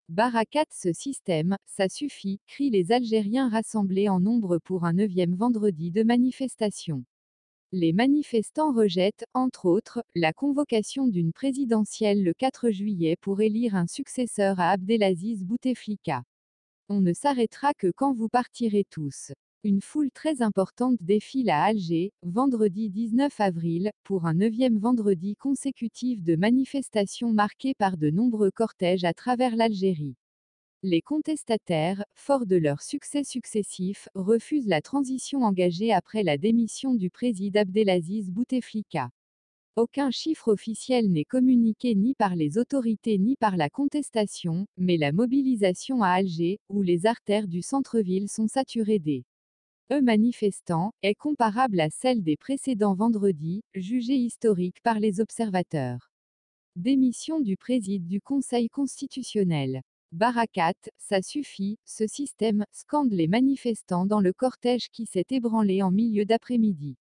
Barakat, ce système, ça suffit, crient les Algériens rassemblés en nombre pour un 9e vendredi de manifestation. Les manifestants rejettent, entre autres, la convocation d'une présidentielle le 4 juillet pour élire un successeur à Abdelaziz Bouteflika. On ne s'arrêtera que quand vous partirez tous. Une foule très importante défile à Alger, vendredi 19 avril, pour un 9e vendredi consécutif de manifestations marquées par de nombreux cortèges à travers l'Algérie. Les contestataires, forts de leurs succès successifs, refusent la transition engagée après la démission du président Abdelaziz Bouteflika. Aucun chiffre officiel n'est communiqué ni par les autorités ni par la contestation, mais la mobilisation à Alger, où les artères du centre-ville sont saturées des manifestants, est comparable à celle des précédents vendredis, jugée historique par les observateurs. Démission du président du Conseil constitutionnel. Barakat, ça suffit, ce système, scandent les manifestants dans le cortège qui s'est ébranlé en milieu d'après-midi.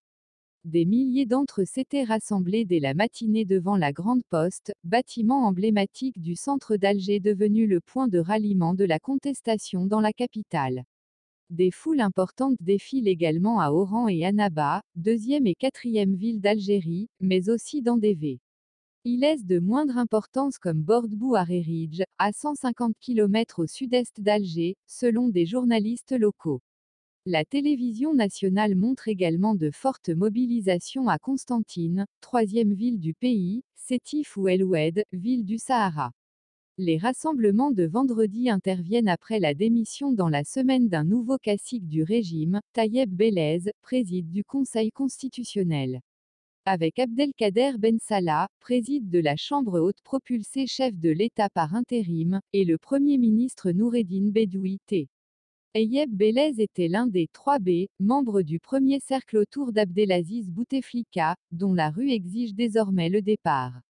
Des milliers d'entre eux s'étaient rassemblés dès la matinée devant la Grande Poste, bâtiment emblématique du centre d'Alger devenu le point de ralliement de la contestation dans la capitale. Des foules importantes défilent également à Oran et Annaba, 2e et 4e villes d'Algérie, mais aussi dans des villes de moindre importance comme Bordbou Arréridge, à 150 km au sud-est d'Alger, selon des journalistes locaux. La télévision nationale montre également de fortes mobilisations à Constantine, 3e ville du pays, Sétif ou El Oued, ville du Sahara. Les rassemblements de vendredi interviennent après la démission dans la semaine d'un nouveau cacique du régime, Tayeb Bellez, président du Conseil constitutionnel. Avec Abdelkader Ben Salah, président de la Chambre haute propulsé chef de l'État par intérim, et le Premier ministre Noureddine Bedoui T. Tayeb Bellez était l'un des 3B, membres du premier cercle autour d'Abdelaziz Bouteflika, dont la rue exige désormais le départ.